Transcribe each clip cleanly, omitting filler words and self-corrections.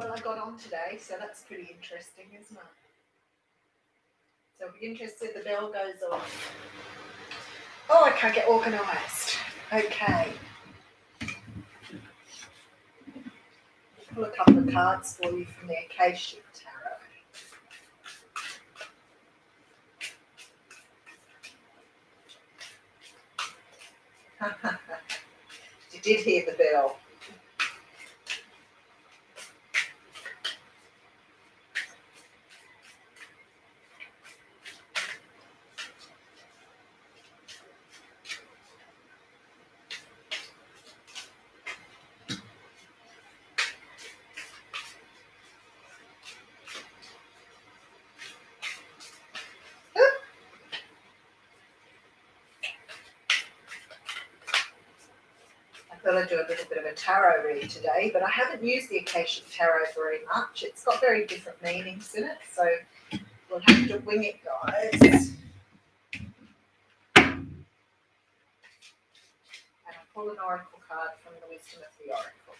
Well, I got on today, so that's pretty interesting, isn't it? So if you're interested, the bell goes off. Oh, I can't get organised. Okay. I'll pull a couple of cards for you from the Akashic Tarot. You did hear the bell. I thought I'd do a little bit of a tarot read today, but I haven't used the Akashic Tarot very much. It's got very different meanings in it, so we'll have to wing it, guys. And I'll pull an oracle card from the Wisdom of the Oracle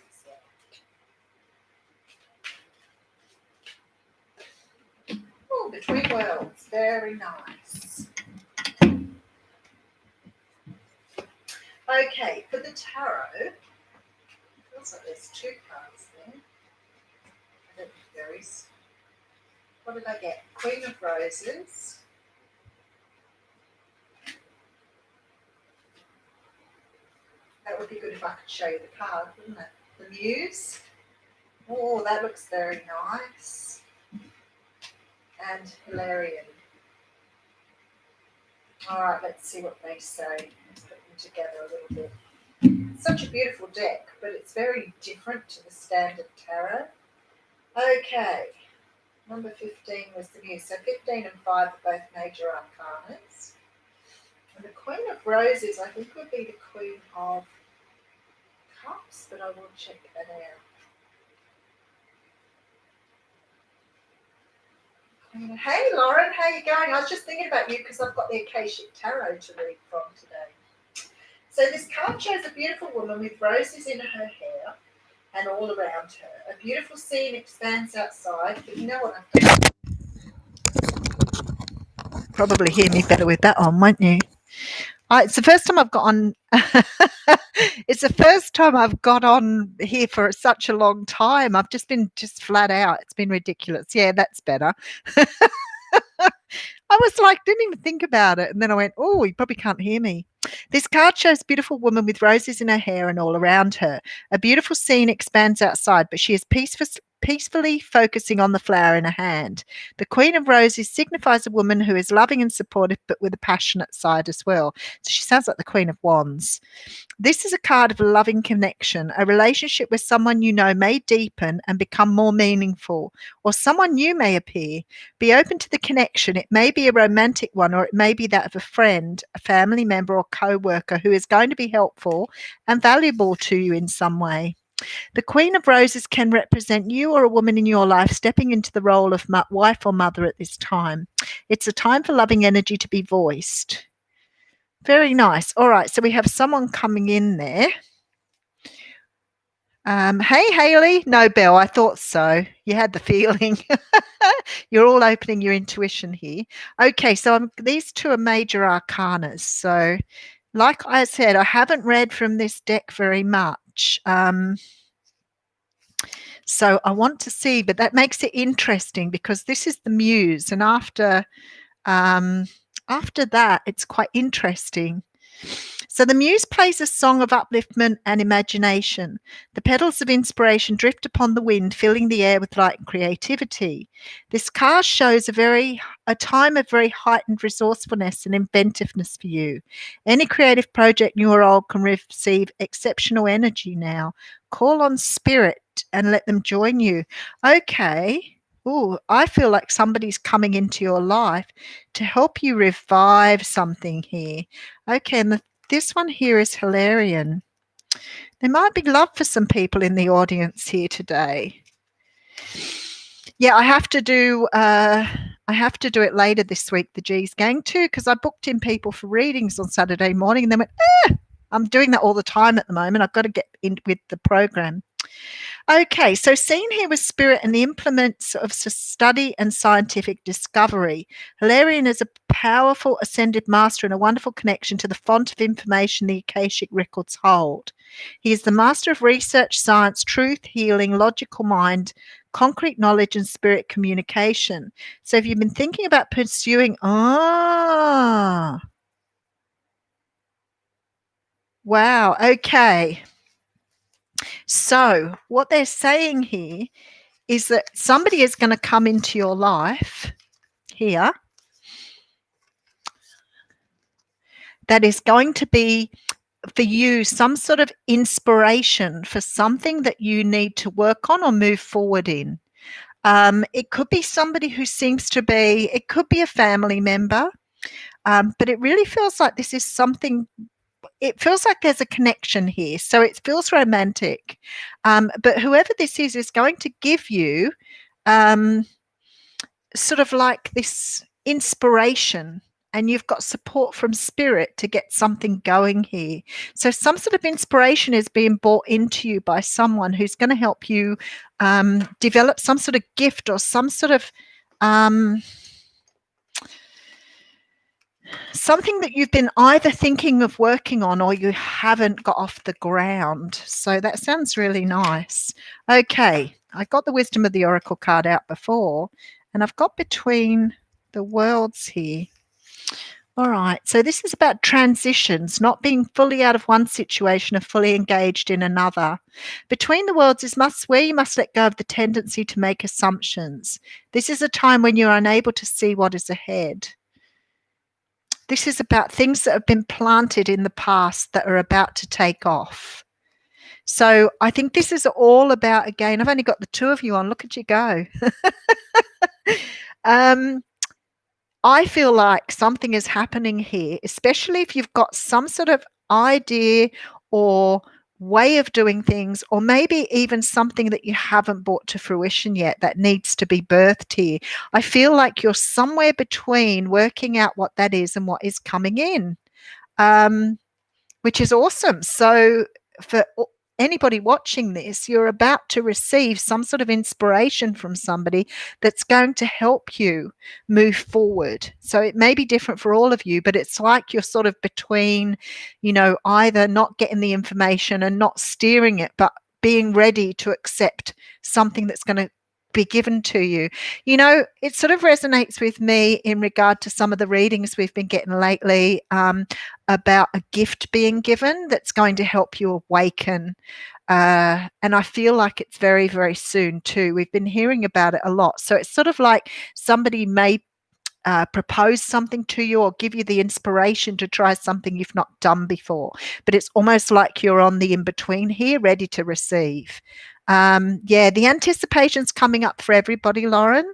as well. Oh, Between Worlds, very nice. Okay, for the tarot, looks like there's two cards there. I don't think there is. What did I get? Queen of Roses. That would be good if I could show you the card, wouldn't it? The Muse. Oh, that looks very nice. And Hilarion. All right, let's see what they say. Let's put them together a little bit. Such a beautiful deck, but it's very different to the standard tarot. Okay, number 15 was the Muse. So 15 and 5 are both major arcanas. And the Queen of Roses, I think, would be the Queen of Cups, but I will check that out. Hey Lauren, how you going? I was just thinking about you because I've got the Akashic Tarot to read from today. So this card shows a beautiful woman with roses in her hair and all around her. A beautiful scene expands outside, but you know what I've done? Probably hear me better with that on, won't you? It's the first time I've got on. It's the first time I've got on here for such a long time. I've just been flat out. It's been ridiculous. Yeah, that's better. I was like, didn't even think about it. And then I went, oh, you probably can't hear me. This card shows a beautiful woman with roses in her hair and all around her. A beautiful scene expands outside, but she is peacefully focusing on the flower in her hand. The Queen of Roses signifies a woman who is loving and supportive, but with a passionate side as well. So she sounds like the Queen of Wands. This is a card of a loving connection. A relationship with someone you know may deepen and become more meaningful, or someone new may appear. Be open to the connection. It may be a romantic one, or it may be that of a friend, a family member, or co-worker who is going to be helpful and valuable to you in some way. The Queen of Roses can represent you or a woman in your life stepping into the role of wife or mother at this time. It's a time for loving energy to be voiced. Very nice. All right, so we have someone coming in there. Hey, Haley. No, Belle, I thought so. You had the feeling. You're all opening your intuition here. Okay, so these two are major arcanas. So like I said, I haven't read from this deck very much. So I want to see, but that makes it interesting because this is the Muse. And after that, it's quite interesting. So the Muse plays a song of upliftment and imagination. The petals of inspiration drift upon the wind, filling the air with light and creativity. This card shows a time of very heightened resourcefulness and inventiveness for you. Any creative project, new or old, can receive exceptional energy now. Call on spirit and let them join you. Okay. Oh, I feel like somebody's coming into your life to help you revive something here. Okay, and this one here is Hilarion. There might be love for some people in the audience here today. Yeah, I have to do it later this week, the G's Gang too, because I booked in people for readings on Saturday morning and they went, I'm doing that all the time at the moment. I've got to get in with the program. Okay, so seen here with spirit and the implements of study and scientific discovery. Hilarion is a powerful ascended master and a wonderful connection to the font of information the Akashic records hold. He is the master of research, science, truth, healing, logical mind, concrete knowledge, and spirit communication. So if you've been thinking about pursuing, wow, okay. So what they're saying here is that somebody is going to come into your life here that is going to be for you some sort of inspiration for something that you need to work on or move forward in. It could be somebody who seems to be, it could be a family member, but it really feels like this is something. It feels like there's a connection here. So it feels romantic. But whoever this is going to give you sort of like this inspiration, and you've got support from spirit to get something going here. So some sort of inspiration is being brought into you by someone who's going to help you develop some sort of gift or some sort of something that you've been either thinking of working on or you haven't got off the ground. So that sounds really nice. Okay, I got the Wisdom of the Oracle card out before, and I've got Between the Worlds here. All right, so this is about transitions, not being fully out of one situation or fully engaged in another. Between the Worlds is where you must let go of the tendency to make assumptions. This is a time when you're unable to see what is ahead. This is about things that have been planted in the past that are about to take off. So I think this is all about, again, I've only got the two of you on. Look at you go. I feel like something is happening here, especially if you've got some sort of idea or way of doing things, or maybe even something that you haven't brought to fruition yet that needs to be birthed here. I feel like you're somewhere between working out what that is and what is coming in, which is awesome. So for anybody watching this, you're about to receive some sort of inspiration from somebody that's going to help you move forward. So it may be different for all of you, but it's like you're sort of between, either not getting the information and not steering it, but being ready to accept something that's going to be given to you. It sort of resonates with me in regard to some of the readings we've been getting lately about a gift being given that's going to help you awaken. And I feel like it's very, very soon too. We've been hearing about it a lot. So it's sort of like somebody may propose something to you or give you the inspiration to try something you've not done before. But it's almost like you're on the in-between here, ready to receive. The anticipation's coming up for everybody, Lauren.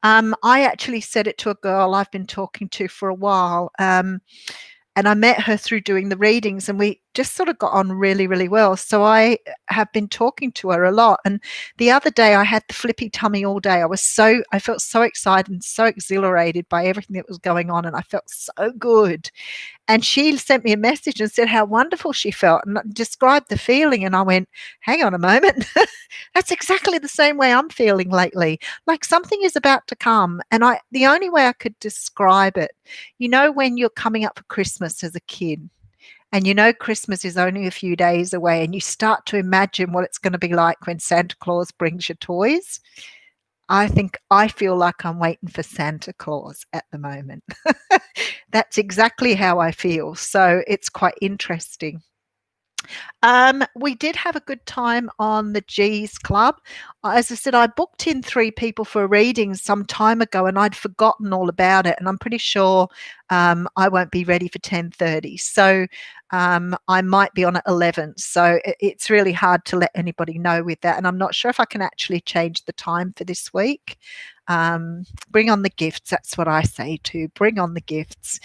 I actually said it to a girl I've been talking to for a while. And I met her through doing the readings, and we just sort of got on really, really well. So I have been talking to her a lot. And the other day I had the flippy tummy all day. I felt so excited and so exhilarated by everything that was going on. And I felt so good. And she sent me a message and said how wonderful she felt and described the feeling. And I went, hang on a moment. That's exactly the same way I'm feeling lately. Like something is about to come. And the only way I could describe it, when you're coming up for Christmas as a kid, and Christmas is only a few days away, and you start to imagine what it's going to be like when Santa Claus brings you toys. I feel like I'm waiting for Santa Claus at the moment. That's exactly how I feel. So it's quite interesting. We did have a good time on the G's Club. As I said, I booked in 3 people for a reading some time ago, and I'd forgotten all about it. And I'm pretty sure I won't be ready for 10:30. So I might be on at 11. So it's really hard to let anybody know with that. And I'm not sure if I can actually change the time for this week. Bring on the gifts. That's what I say too. Bring on the gifts.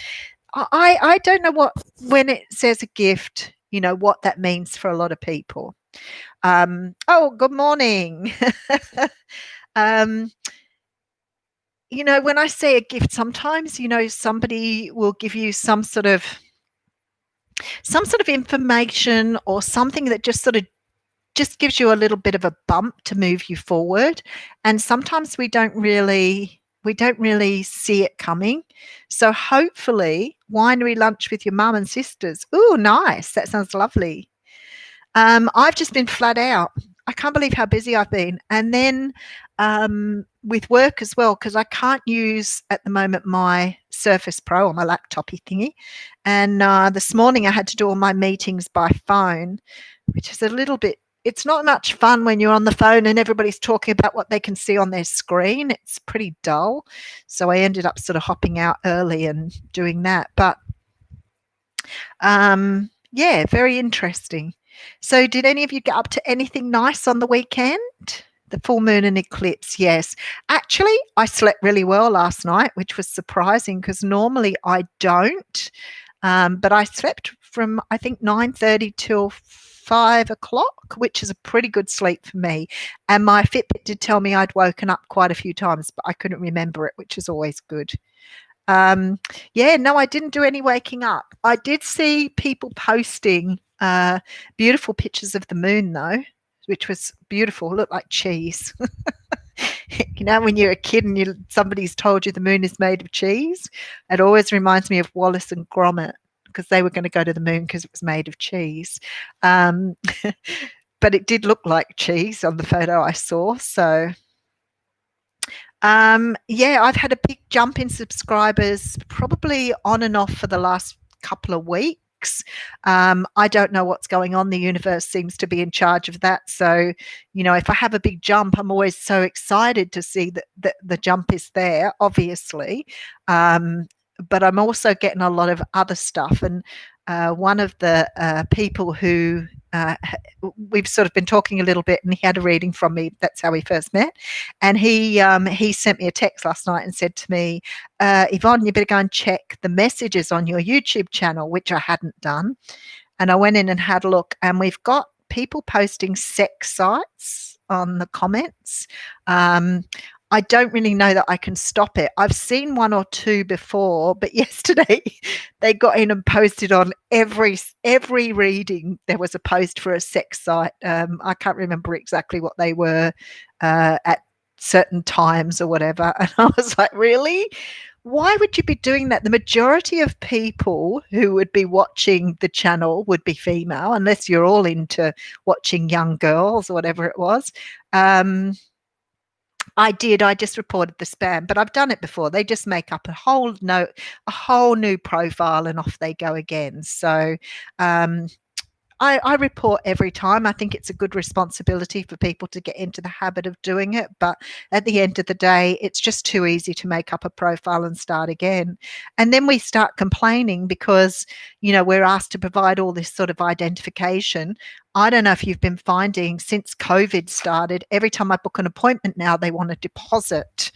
I don't know when it says a gift, what that means for a lot of people. Good morning. When I say a gift, sometimes, somebody will give you some sort of information or something that just sort of just gives you a little bit of a bump to move you forward. And sometimes we don't really see it coming. So hopefully, winery lunch with your mum and sisters. Ooh, nice. That sounds lovely. I've just been flat out. I can't believe how busy I've been. And then with work as well, because I can't use at the moment my Surface Pro or my laptopy thingy. And this morning I had to do all my meetings by phone, which is a little bit, it's not much fun when you're on the phone and everybody's talking about what they can see on their screen. It's pretty dull. So I ended up sort of hopping out early and doing that. But yeah, very interesting. So did any of you get up to anything nice on the weekend? The full moon and eclipse, yes. Actually, I slept really well last night, which was surprising because normally I don't. But I slept from, I think, 9:30 till 5 o'clock, which is a pretty good sleep for me. And my Fitbit did tell me I'd woken up quite a few times, but I couldn't remember it, which is always good. Yeah, no, I didn't do any waking up. I did see people posting beautiful pictures of the moon, though, which was beautiful. It looked like cheese. You know, when you're a kid and somebody's told you the moon is made of cheese, it always reminds me of Wallace and Gromit because they were going to go to the moon because it was made of cheese. But it did look like cheese on the photo I saw. So yeah, I've had a big jump in subscribers, probably on and off for the last couple of weeks. I don't know what's going on. The universe seems to be in charge of that. So, you know, if I have a big jump, I'm always so excited to see that the jump is there, obviously. But I'm also getting a lot of other stuff. And one of the people who we've sort of been talking a little bit, and he had a reading from me. That's how we first met. And he sent me a text last night and said to me, Yvonne, you better go and check the messages on your YouTube channel, which I hadn't done. And I went in and had a look, and we've got people posting sex sites on the comments. I don't really know that I can stop it. I've seen one or two before, but yesterday they got in and posted on every reading. There was a post for a sex site. I can't remember exactly what they were at certain times or whatever. And I was like, really? Why would you be doing that? The majority of people who would be watching the channel would be female, unless you're all into watching young girls or whatever it was. I just reported the spam, but I've done it before. They just make up a whole new profile and off they go again. So I report every time. I think it's a good responsibility for people to get into the habit of doing it. But at the end of the day, it's just too easy to make up a profile and start again. And then we start complaining because, you know, we're asked to provide all this sort of identification. I don't know if you've been finding since COVID started, every time I book an appointment now, they want a deposit,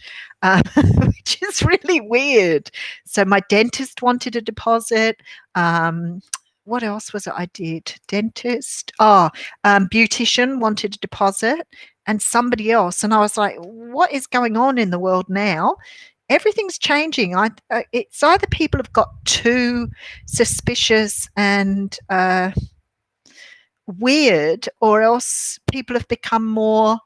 which is really weird. So my dentist wanted a deposit. What else was it I did? Dentist. Beautician wanted a deposit, and somebody else. And I was like, what is going on in the world now? Everything's changing. It's either people have got too suspicious and weird, or else people have become more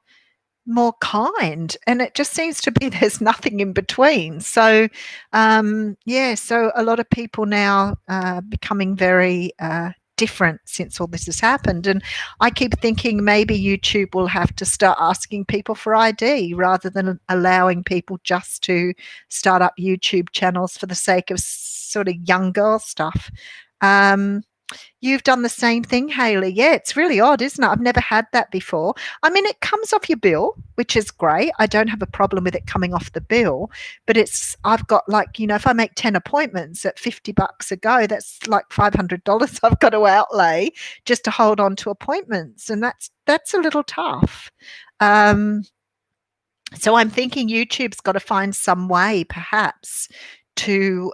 kind, and it just seems to be there's nothing in between. So yeah, so a lot of people now becoming very different since all this has happened. And I keep thinking maybe YouTube will have to start asking people for ID rather than allowing people just to start up YouTube channels for the sake of sort of young girl stuff. You've done the same thing, Hayley. Yeah, it's really odd, isn't it? I've never had that before. I mean, it comes off your bill, which is great. I don't have a problem with it coming off the bill, but I've got, like, you know, if I make 10 appointments at $50 a go, that's like $500 I've got to outlay just to hold on to appointments. And that's a little tough. So I'm thinking YouTube's got to find some way perhaps to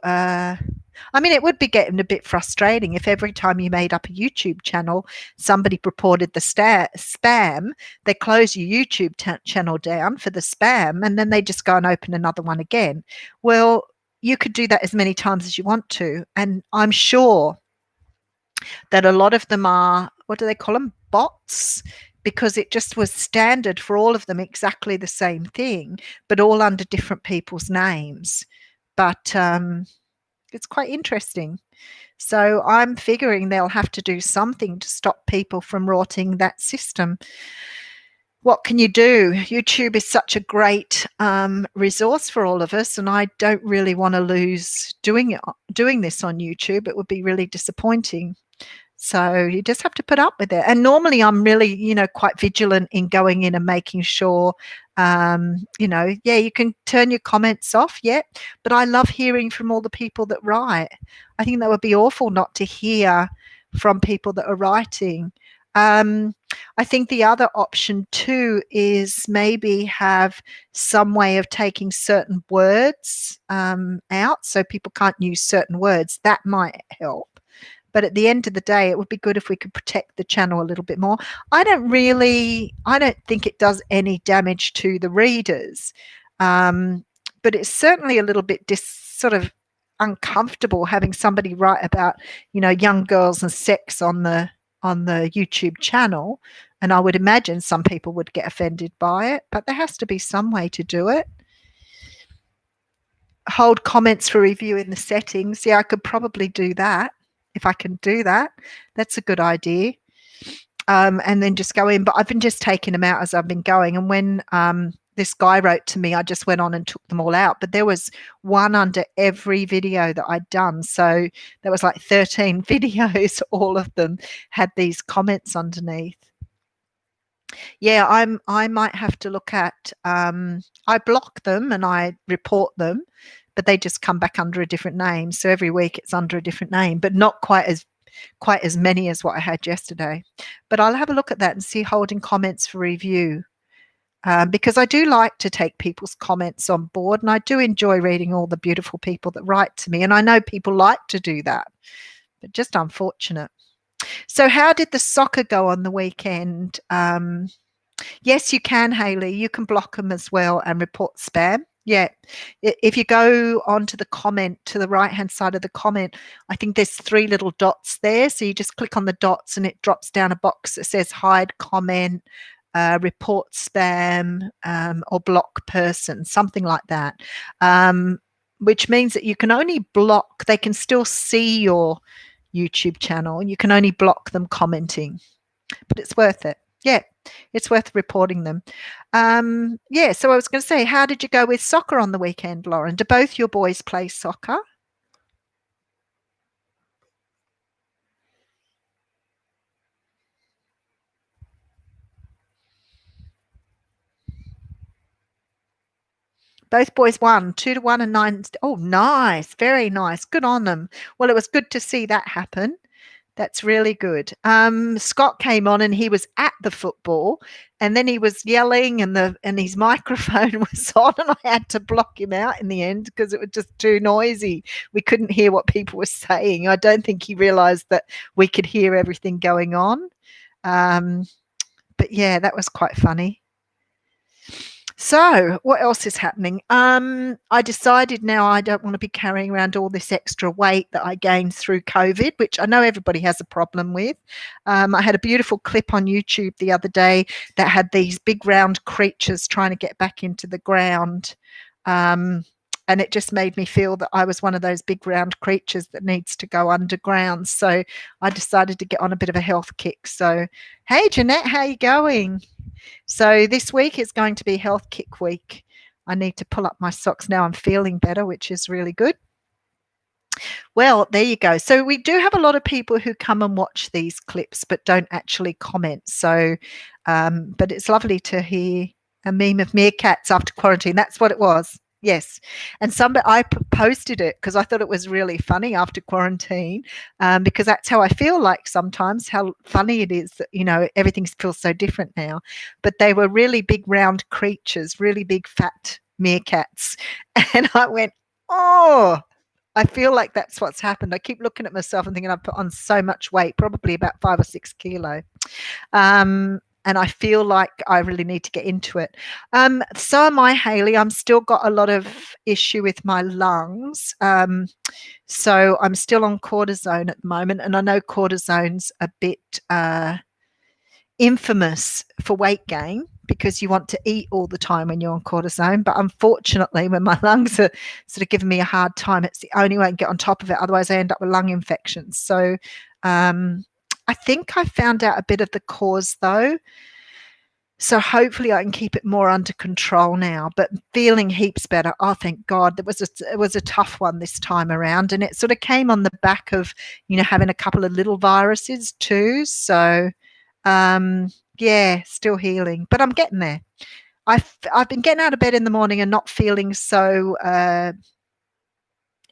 I mean, it would be getting a bit frustrating if every time you made up a YouTube channel, somebody reported the spam, they close your YouTube channel down for the spam, and then they just go and open another one again. Well, you could do that as many times as you want to. And I'm sure that a lot of them are, what do they call them? Bots. because it just was standard for all of them, exactly the same thing, but all under different people's names. But it's quite interesting. So I'm figuring they'll have to do something to stop people from rorting that system. What can you do? YouTube is such a great resource for all of us, and I don't really want to lose doing this on YouTube. It would be really disappointing. So you just have to put up with it. And normally I'm really, quite vigilant in going in and making sure, you can turn your comments off, but I love hearing from all the people that write. I think that would be awful not to hear from people that are writing. I think the other option too is maybe have some way of taking certain words out so people can't use certain words. That might help. But at the end of the day, it would be good if we could protect the channel a little bit more. I don't think it does any damage to the readers. But it's certainly a little bit sort of uncomfortable having somebody write about, young girls and sex on the YouTube channel. And I would imagine some people would get offended by it, but there has to be some way to do it. Hold comments for review in the settings. Yeah, I could probably do that. If I can do that, that's a good idea. And then just go in. But I've been just taking them out as I've been going. And when this guy wrote to me, I just went on and took them all out. But there was one under every video that I'd done. So there was like 13 videos. All of them had these comments underneath. Yeah, I might have to look at, I block them and I report them, but they just come back under a different name. So every week it's under a different name, but not quite as many as what I had yesterday. But I'll have a look at that and see holding comments for review, because I do like to take people's comments on board, and I do enjoy reading all the beautiful people that write to me. And I know people like to do that, but just unfortunate. So how did the soccer go on the weekend? Yes, you can, Hayley. You can block them as well and report spam. Yeah. If you go onto the comment to the right-hand side of the comment, I think there's 3 little dots there. So you just click on the dots and it drops down a box that says hide comment, report spam, or block person, something like that, which means that you can only block, they can still see your YouTube channel. You can only block them commenting, but it's worth it. Yeah, it's worth reporting them. Yeah, so I was going to say, how did you go with soccer on the weekend, Lauren? Do both your boys play soccer? Both boys won 2-1 and 9. Oh, nice. Very nice. Good on them. Well, it was good to see that happen. That's really good. Scott came on and he was at the football, and then he was yelling and his microphone was on, and I had to block him out in the end because it was just too noisy. We couldn't hear what people were saying. I don't think he realized that we could hear everything going on. But yeah, that was quite funny. So what else is happening? I decided now I don't want to be carrying around all this extra weight that I gained through COVID, which I know everybody has a problem with. I had a beautiful clip on YouTube the other day that had these big round creatures trying to get back into the ground. And it just made me feel that I was one of those big round creatures that needs to go underground. So I decided to get on a bit of a health kick. So, hey, Jeanette, how are you going? So this week is going to be Health Kick Week. I need to pull up my socks now. I'm feeling better, which is really good. Well, there you go. So we do have a lot of people who come and watch these clips but don't actually comment. So, but it's lovely to hear a meme of meerkats after quarantine. That's what it was. Yes. And I posted it because I thought it was really funny after quarantine, because that's how I feel like sometimes, how funny it is that, everything feels so different now. But they were really big round creatures, really big fat meerkats. And I went, oh, I feel like that's what's happened. I keep looking at myself and thinking I've put on so much weight, probably about 5 or 6 kilo. And I feel like I really need to get into it. So am I, Hayley. I'm still got a lot of issue with my lungs. So I'm still on cortisone at the moment. And I know cortisone's a bit, infamous for weight gain because you want to eat all the time when you're on cortisone. But unfortunately, when my lungs are sort of giving me a hard time, it's the only way I can get on top of it. Otherwise, I end up with lung infections. So I think I found out a bit of the cause though. So hopefully I can keep it more under control now, but feeling heaps better. Oh, thank God. It was a tough one this time around, and it sort of came on the back of, having a couple of little viruses too. So, yeah, still healing, but I'm getting there. I've been getting out of bed in the morning and not feeling so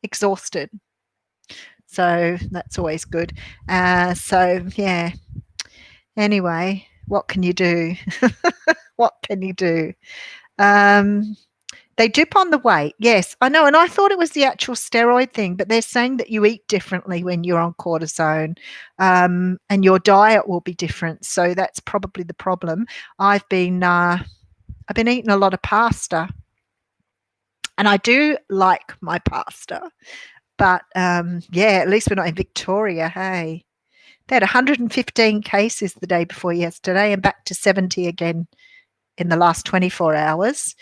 exhausted. So that's always good. So yeah. Anyway, what can you do? What can you do? They dip on the weight. Yes, I know. And I thought it was the actual steroid thing, but they're saying that you eat differently when you're on cortisone, and your diet will be different. So that's probably the problem. I've been eating a lot of pasta, and I do like my pasta, but yeah, at least we're not in Victoria. Hey, they had 115 cases the day before yesterday, and back to 70 again in the last 24 hours.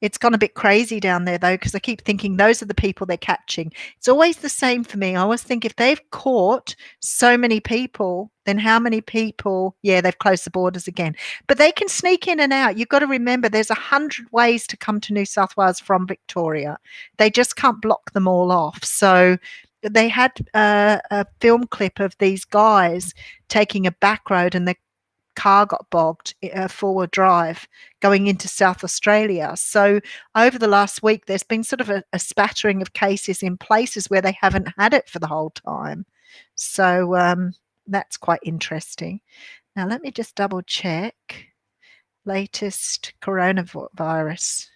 It's gone a bit crazy down there though, because I keep thinking those are the people they're catching. It's always the same for me. I always think if they've caught so many people, then how many people? Yeah, they've closed the borders again, but they can sneak in and out. You've got to remember there's 100 ways to come to New South Wales from Victoria. They just can't block them all off. So they had a film clip of these guys taking a back road, and the car got bogged, forward drive, going into South Australia. So over the last week, there's been sort of a spattering of cases in places where they haven't had it for the whole time. So that's quite interesting. Now, let me just double check. Latest coronavirus.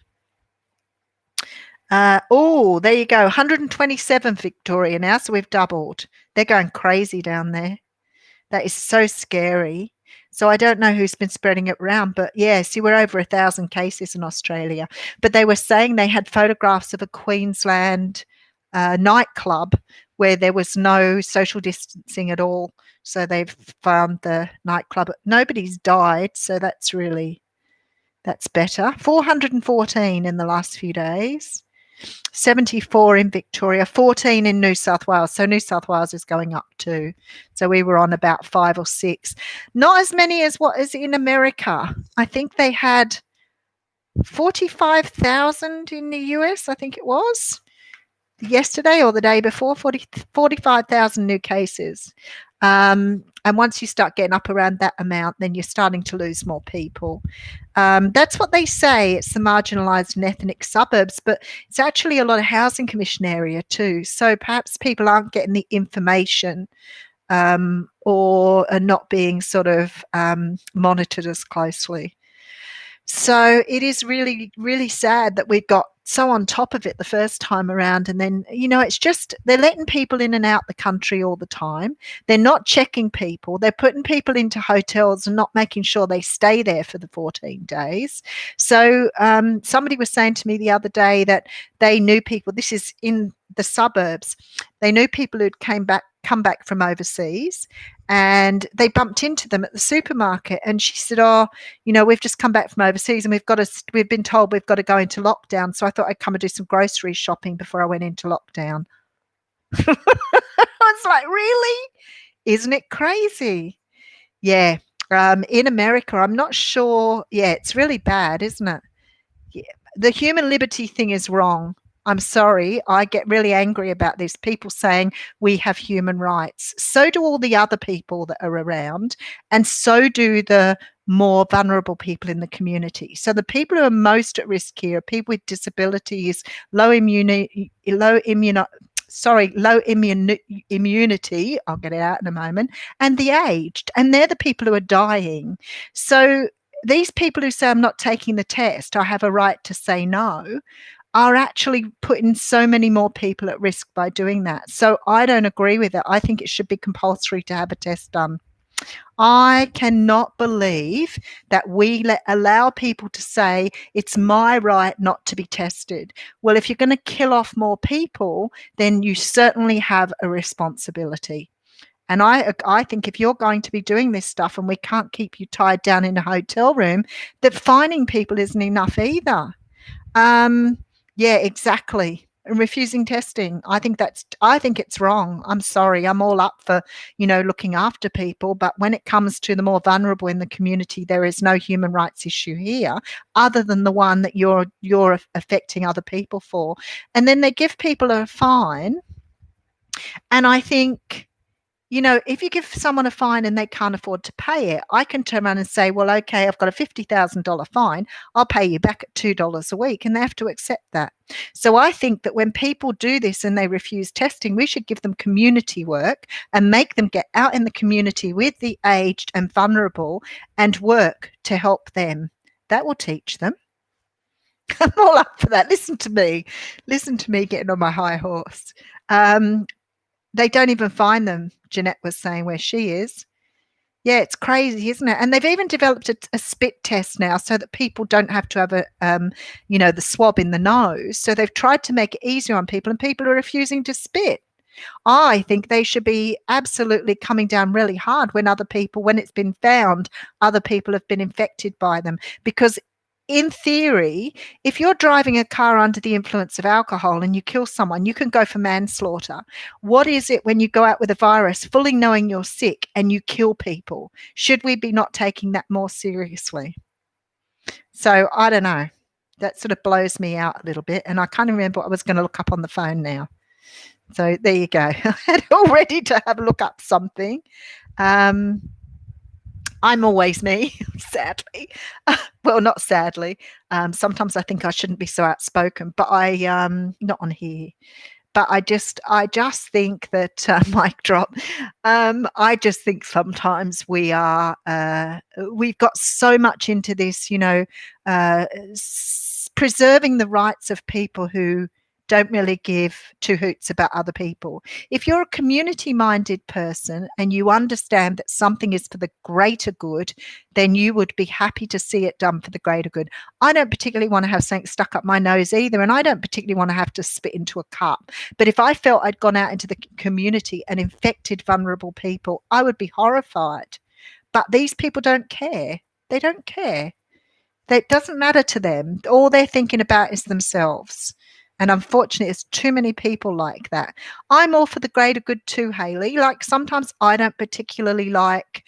Oh, there you go. 127 Victoria now. So we've doubled. They're going crazy down there. That is so scary. So I don't know who's been spreading it around, but yeah, see, we're over 1,000 cases in Australia. But they were saying they had photographs of a Queensland nightclub where there was no social distancing at all. So they've found the nightclub. Nobody's died, so that's better. 414 in the last few days. 74 in Victoria, 14 in New South Wales. So New South Wales is going up too. So we were on about 5 or 6. Not as many as what is in America. I think they had 45,000 in the US, I think it was. Yesterday or the day before, 45,000 new cases. And once you start getting up around that amount, then you're starting to lose more people. That's what they say. It's the marginalised and ethnic suburbs, but it's actually a lot of housing commission area too. So perhaps people aren't getting the information, or are not being sort of monitored as closely. So it is really, really sad that we got so on top of it the first time around. And then, it's just they're letting people in and out the country all the time. They're not checking people. They're putting people into hotels and not making sure they stay there for the 14 days. So somebody was saying to me the other day that they knew people, this is in the suburbs, they knew people who'd come back from overseas, and they bumped into them at the supermarket, and she said, oh, we've just come back from overseas and we've been told we've got to go into lockdown, so I thought I'd come and do some grocery shopping before I went into lockdown. I was like, really? Isn't it crazy? Yeah. In America, I'm not sure. Yeah, it's really bad, isn't it? Yeah. The human liberty thing is wrong. I'm sorry, I get really angry about this. People saying we have human rights. So do all the other people that are around, and so do the more vulnerable people in the community. So the people who are most at risk here are people with disabilities, low immunity, I'll get it out in a moment, and the aged, and they're the people who are dying. So these people who say I'm not taking the test, I have a right to say no, are actually putting so many more people at risk by doing that. So I don't agree with it. I think it should be compulsory to have a test done. I cannot believe that we allow people to say it's my right not to be tested. Well, if you're going to kill off more people, then you certainly have a responsibility. And I think if you're going to be doing this stuff and we can't keep you tied down in a hotel room, that fining people isn't enough either. Um, yeah, exactly. And refusing testing. I think it's wrong. I'm sorry. I'm all up for, looking after people, but when it comes to the more vulnerable in the community, there is no human rights issue here other than the one that you're affecting other people for. And then they give people a fine, and I think, if you give someone a fine and they can't afford to pay it, I can turn around and say, well, okay, I've got a $50,000 fine. I'll pay you back at $2 a week. And they have to accept that. So I think that when people do this and they refuse testing, we should give them community work and make them get out in the community with the aged and vulnerable and work to help them. That will teach them. I'm all up for that. Listen to me. Listen to me getting on my high horse. They don't even find them, Jeanette was saying, where she is. Yeah, it's crazy, isn't it? And they've even developed a spit test now so that people don't have to have the swab in the nose. So they've tried to make it easier on people, and people are refusing to spit. I think they should be absolutely coming down really hard when it's been found, other people have been infected by them. Because in theory, if you're driving a car under the influence of alcohol and you kill someone, you can go for manslaughter. What is it when you go out with a virus, fully knowing you're sick, and you kill people? Should we be not taking that more seriously? So I don't know. That sort of blows me out a little bit. And I can't remember what I was going to look up on the phone now. So there you go. I had all ready to have a look up something. I'm always me, sadly. Well, not sadly. Sometimes I think I shouldn't be so outspoken, but not on here. But I just think that mic drop. I just think sometimes we've got so much into this, preserving the rights of people who don't really give two hoots about other people. If you're a community-minded person and you understand that something is for the greater good, then you would be happy to see it done for the greater good. I don't particularly want to have something stuck up my nose either, and I don't particularly want to have to spit into a cup. But if I felt I'd gone out into the community and infected vulnerable people, I would be horrified. But these people don't care. They don't care. That doesn't matter to them. All they're thinking about is themselves. And unfortunately, there's too many people like that. I'm all for the greater good too, Hayley. Like sometimes I don't particularly like,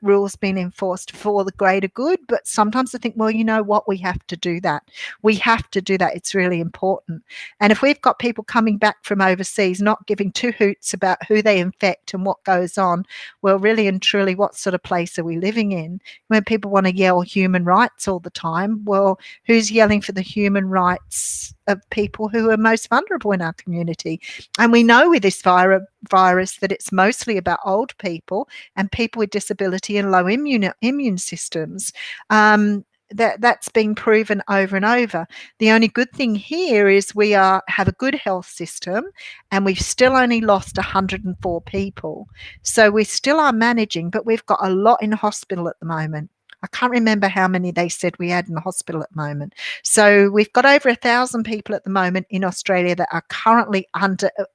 rules being enforced for the greater good. But sometimes I think, well, you know what? We have to do that. We have to do that. It's really important. And if we've got people coming back from overseas, not giving two hoots about who they infect and what goes on, well, really and truly, what sort of place are we living in? When people want to yell human rights all the time, well, who's yelling for the human rights of people who are most vulnerable in our community? And we know with this virus that it's mostly about old people and people with disability and low immune systems. That's been proven over and over. The only good thing here is we have a good health system, and we've still only lost 104 people. So we still are managing, but we've got a lot in hospital at the moment. I can't remember how many they said we had in the hospital at the moment. So we've got over 1,000 people at the moment in Australia that are currently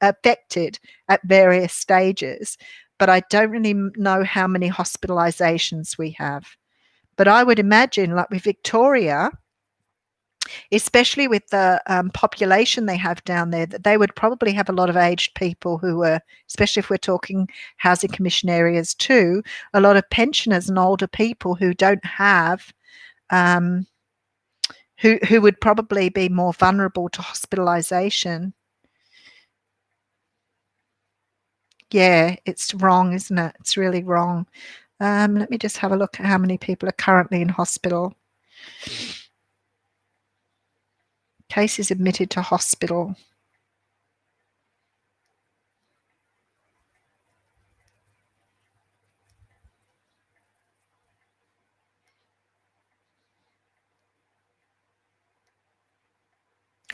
affected at various stages. But I don't really know how many hospitalizations we have. But I would imagine, like with Victoria, especially with the population they have down there, that they would probably have a lot of aged people who are, especially if we're talking housing commission areas too, a lot of pensioners and older people who don't have, who would probably be more vulnerable to hospitalisation. Yeah, it's wrong, isn't it? It's really wrong. Let me just have a look at how many people are currently in hospital. Cases admitted to hospital.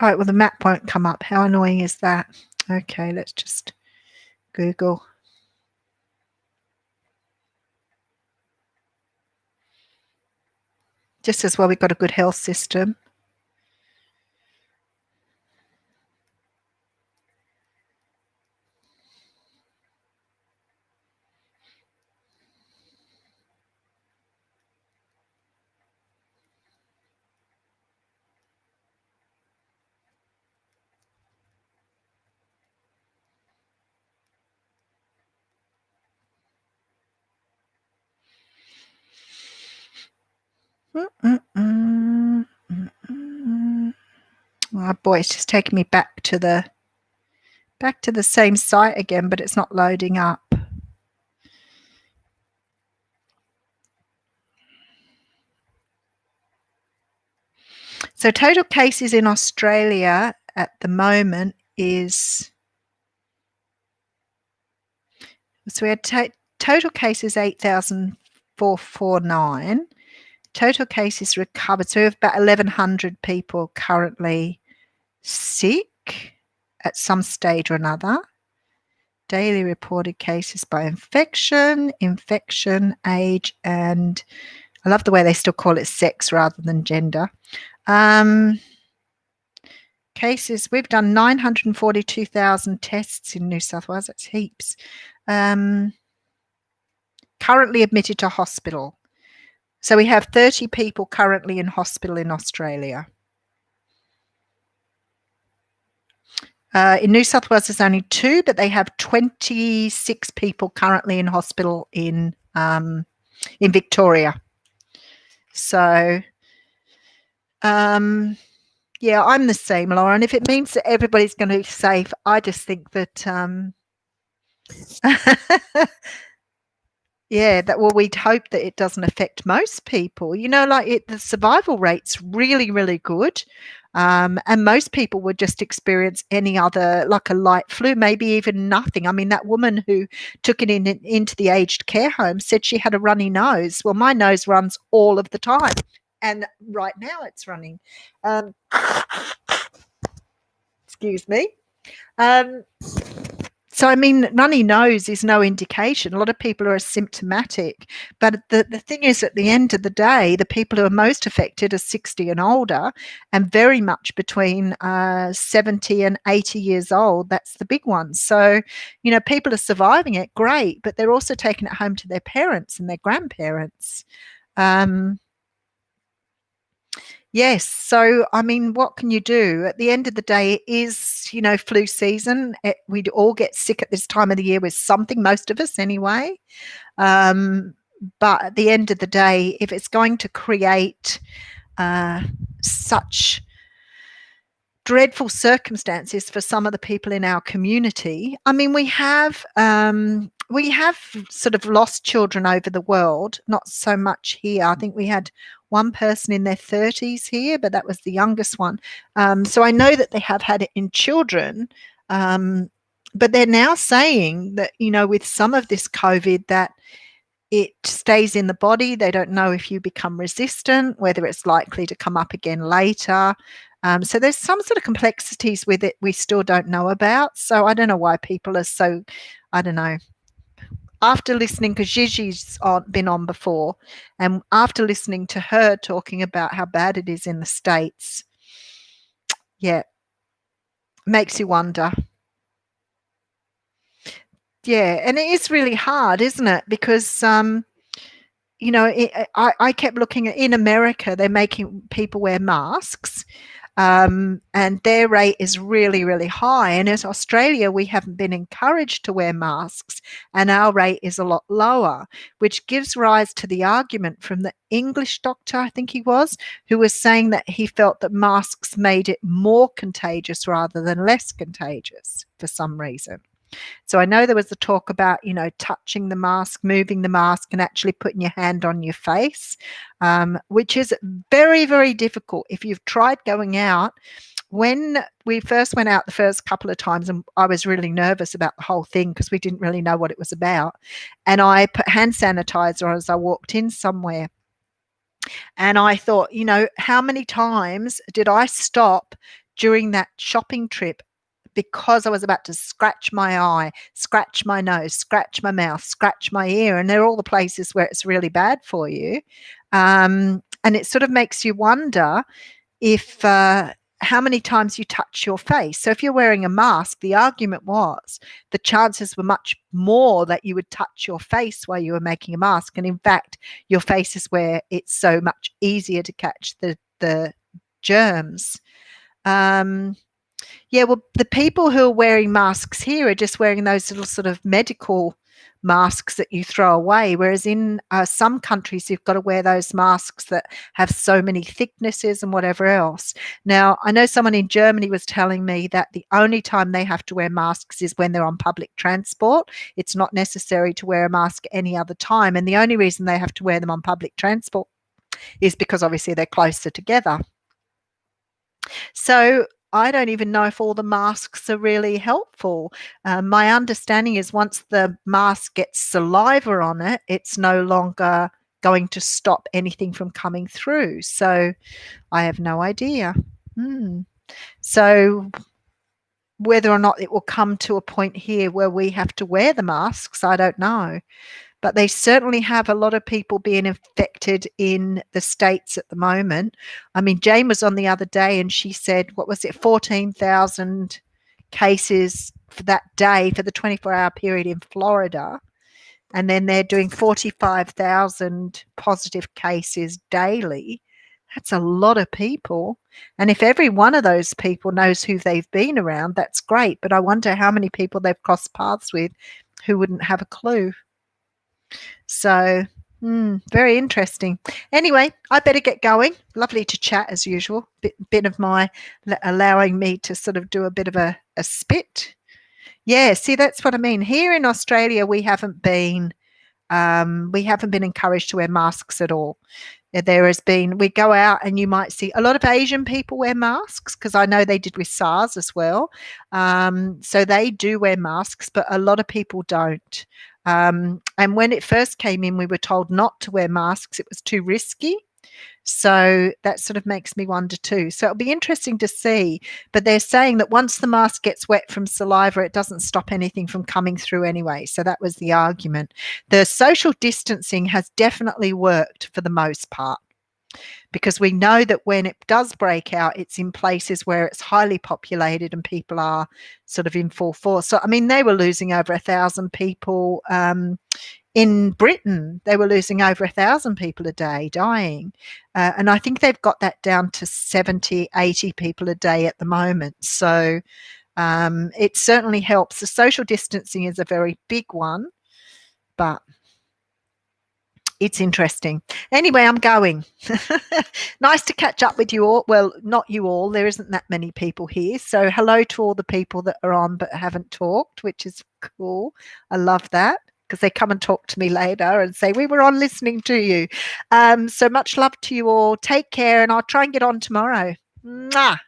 All right, well, the map won't come up. How annoying is that? Okay, let's just Google. Just as well we've got a good health system. Oh boy, it's just taking me back to the same site again, but it's not loading up. So total cases in Australia at the moment is, so we had total cases 8,449. Total cases recovered. So we have about 1,100 people currently sick at some stage or another. Daily reported cases by infection, age, and I love the way they still call it sex rather than gender. Cases, we've done 942,000 tests in New South Wales. That's heaps. Currently admitted to hospital. So we have 30 people currently in hospital in Australia. In New South Wales, there's only 2, but they have 26 people currently in hospital in Victoria. So, yeah, I'm the same, Laura. And if it means that everybody's going to be safe, I just think that, yeah, that, well, we'd hope that it doesn't affect most people. You know, like the survival rate's really, really good. And most people would just experience any other, like a light flu, maybe even nothing. I mean, that woman who took it into the aged care home said she had a runny nose. Well, my nose runs all of the time. And right now it's running. Excuse me. So, I mean, runny nose is no indication. A lot of people are asymptomatic. But the thing is, at the end of the day, the people who are most affected are 60 and older, and very much between 70 and 80 years old. That's the big one. So, you know, people are surviving it, great, but they're also taking it home to their parents and their grandparents. Yes. So, I mean, what can you do? At the end of the day, it is, you know, flu season. We'd all get sick at this time of the year with something, most of us anyway. But at the end of the day, if it's going to create such dreadful circumstances for some of the people in our community, I mean, we have sort of lost children over the world, not so much here. I think we had one person in their 30s here, but that was the youngest one. So I know that they have had it in children, but they're now saying that, you know, with some of this COVID, that it stays in the body. They don't know if you become resistant, whether it's likely to come up again later. So there's some sort of complexities with it we still don't know about. So I don't know why people are so, I don't know. After listening, because Gigi's been on before, and after listening to her talking about how bad it is in the States, yeah, makes you wonder. Yeah, and it is really hard, isn't it? Because, you know, I kept looking at, in America, they're making people wear masks. And their rate is really, really high. And as Australia, we haven't been encouraged to wear masks, and our rate is a lot lower, which gives rise to the argument from the English doctor, I think he was, who was saying that he felt that masks made it more contagious rather than less contagious for some reason. So I know there was the talk about, you know, touching the mask, moving the mask, and actually putting your hand on your face, which is very, very difficult. If you've tried going out, when we first went out the first couple of times, and I was really nervous about the whole thing because we didn't really know what it was about, and I put hand sanitizer on as I walked in somewhere. And I thought, you know, how many times did I stop during that shopping trip because I was about to scratch my eye, scratch my nose, scratch my mouth, scratch my ear, and they're all the places where it's really bad for you. And it sort of makes you wonder if how many times you touch your face. So if you're wearing a mask, the argument was the chances were much more that you would touch your face while you were making a mask. And in fact, your face is where it's so much easier to catch the germs. Yeah, well, the people who are wearing masks here are just wearing those little sort of medical masks that you throw away, whereas in some countries you've got to wear those masks that have so many thicknesses and whatever else. Now, I know someone in Germany was telling me that the only time they have to wear masks is when they're on public transport. It's not necessary to wear a mask any other time, and the only reason they have to wear them on public transport is because obviously they're closer together. So I don't even know if all the masks are really helpful. My understanding is once the mask gets saliva on it, it's no longer going to stop anything from coming through. So I have no idea. So whether or not it will come to a point here where we have to wear the masks, I don't know. But they certainly have a lot of people being infected in the States at the moment. I mean, Jane was on the other day and she said, what was it, 14,000 cases for that day for the 24-hour period in Florida. And then they're doing 45,000 positive cases daily. That's a lot of people. And if every one of those people knows who they've been around, that's great. But I wonder how many people they've crossed paths with who wouldn't have a clue. So, very interesting. Anyway, I better get going. Lovely to chat as usual. Bit of my allowing me to sort of do a bit of a spit. Yeah, see, that's what I mean. Here in Australia, we haven't been encouraged to wear masks at all. There has been, we go out and you might see a lot of Asian people wear masks because I know they did with SARS as well. So they do wear masks, but a lot of people don't. And when it first came in, we were told not to wear masks. It was too risky. So that sort of makes me wonder too. So it'll be interesting to see. But they're saying that once the mask gets wet from saliva, it doesn't stop anything from coming through anyway. So that was the argument. The social distancing has definitely worked for the most part, because we know that when it does break out, it's in places where it's highly populated and people are sort of in full force. So, I mean, they were losing over 1,000 people in Britain. They were losing over 1,000 people a day dying. And I think they've got that down to 70, 80 people a day at the moment. So it certainly helps. The social distancing is a very big one, but it's interesting. Anyway, I'm going. Nice to catch up with you all. Well, not you all. There isn't that many people here. So hello to all the people that are on but haven't talked, which is cool. I love that because they come and talk to me later and say, we were on listening to you. So much love to you all. Take care, and I'll try and get on tomorrow. Mwah.